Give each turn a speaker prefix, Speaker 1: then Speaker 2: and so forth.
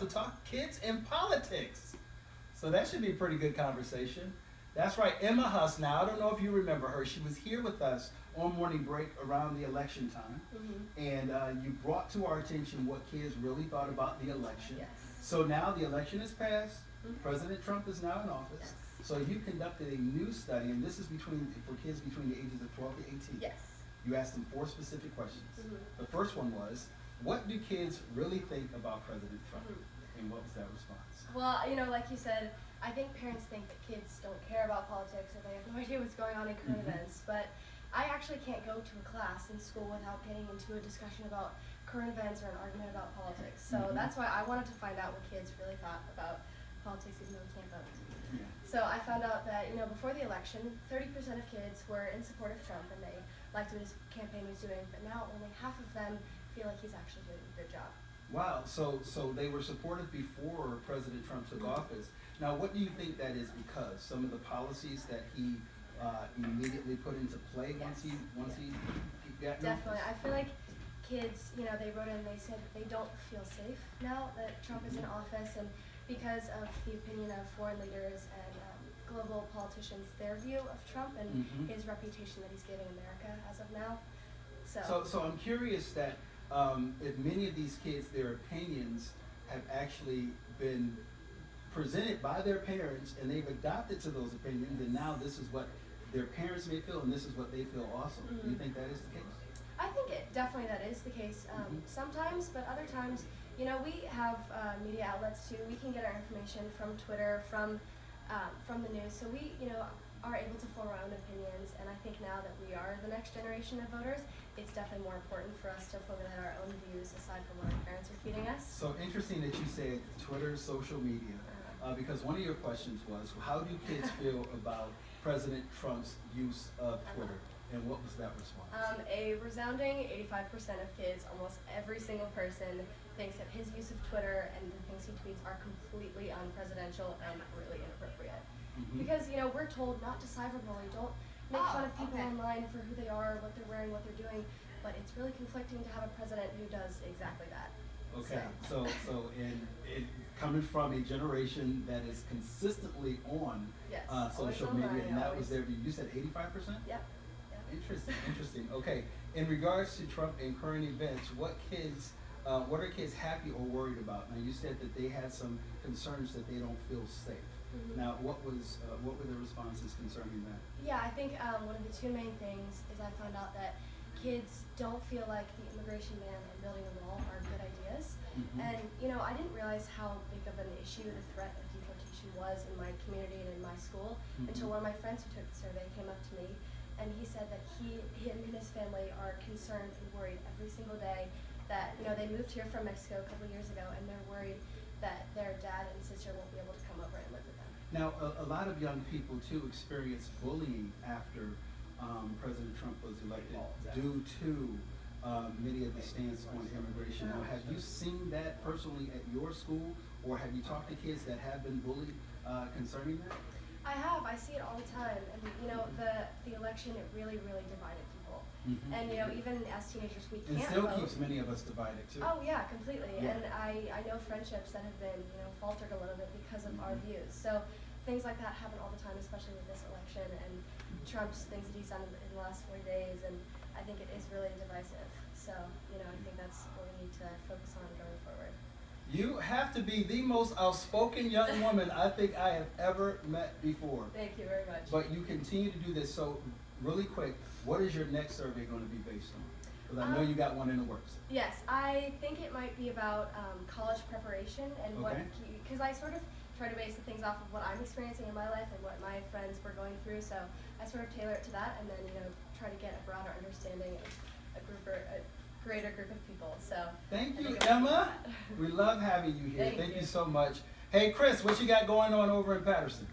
Speaker 1: to talk kids and politics. So that should be a pretty good conversation. That's right, Emma Huss. Now, I don't know if you remember her. She was here with us on morning break around the election time. And you brought to our attention what kids really thought about the election.
Speaker 2: Yes.
Speaker 1: So now the election is passed. President Trump is now in office.
Speaker 2: Yes.
Speaker 1: So you conducted a new study, and this is for kids between the ages of 12 to 18.
Speaker 2: Yes.
Speaker 1: You asked them 4 specific questions. The first one was, what do kids really think about President Trump? And what was that response?
Speaker 2: Well, like you said, I think parents think that kids don't care about politics or they have no idea what's going on in current events. But I actually can't go to a class in school without getting into a discussion about current events or an argument about politics. So that's why I wanted to find out what kids really thought about politics, even though we can't vote.
Speaker 1: Yeah.
Speaker 2: So I found out that, before the election, 30% of kids were in support of Trump and they liked what his campaign was doing, but now only half of them feel like he's actually doing a good job.
Speaker 1: Wow, so they were supportive before President Trump took office. Now, what do you think that is because? Some of the policies that he immediately put into play once he got in
Speaker 2: Definitely.
Speaker 1: office?
Speaker 2: I feel like kids, they wrote in, they said they don't feel safe now that Trump is in office, and because of the opinion of foreign leaders and global politicians, their view of Trump and his reputation that he's giving America as of now.
Speaker 1: So I'm curious that if many of these kids, their opinions have actually been presented by their parents and they've adopted to those opinions, and now this is what their parents may feel and this is what they feel also. Do you think that is the case?
Speaker 2: I think definitely that is the case sometimes, but other times, we have media outlets too. We can get our information from Twitter, from the news, so we, are able to form our own opinions, and I think now that we are the next generation of voters, it's definitely more important for us to formulate our own views aside from what our parents are feeding us.
Speaker 1: So interesting that you said Twitter, social media, because one of your questions was, how do kids feel about President Trump's use of Twitter? And what was that response?
Speaker 2: A resounding 85% of kids, almost every single person, thinks that his use of Twitter and the things he tweets are completely unpresidential and really inappropriate. Because, we're told not to cyberbully, don't make fun of people online for who they are, what they're wearing, what they're doing, but it's really conflicting to have a president who does exactly that.
Speaker 1: Okay, so in coming from a generation that is consistently on social media, and that was their view. You said 85%?
Speaker 2: Yep.
Speaker 1: Interesting. Okay, in regards to Trump and current events, what are kids happy or worried about? Now, you said that they had some concerns that they don't feel safe. Now, what were the responses concerning that?
Speaker 2: Yeah, I think one of the two main things is I found out that kids don't feel like the immigration ban and building a wall are good ideas. And, I didn't realize how big of an issue the threat of deportation was in my community and in my school until one of my friends who took the survey came up to me, and he said that him and his family are concerned and worried every single day that, they moved here from Mexico a couple years ago, and they're worried that their dad and sister won't be able to come over and live with them.
Speaker 1: Now, a lot of young people, too, experience bullying after President Trump was elected due to many of the stance on immigration. Now, have you seen that personally at your school, or have you talked to kids that have been bullied concerning that?
Speaker 2: I have. I see it all the time. And, the election, it really, really divided people. And, even as teenagers, we can't
Speaker 1: vote. And still
Speaker 2: vote.
Speaker 1: keeps many of us divided, too.
Speaker 2: Oh, yeah, completely.
Speaker 1: Yeah.
Speaker 2: And I know friendships that have been, faltered a little bit because of our views. So things like that happen all the time, especially with this election and Trump's things that he's done in the last 4 days. And I think it is really divisive. So, I think that's what we need to focus on going forward.
Speaker 1: You have to be the most outspoken young woman I think I have ever met before.
Speaker 2: Thank you very much.
Speaker 1: But you continue to do this. So, really quick, what is your next survey going to be based on? Because I know you got one in the works.
Speaker 2: Yes, I think it might be about college preparation and because I sort of try to base the things off of what I'm experiencing in my life and what my friends were going through. So I sort of tailor it to that, and then try to get a broader understanding of a greater group of people. So
Speaker 1: thank you, Emma. We love having you here. Thank you so much. Hey, Chris, what you got going on over in Patterson?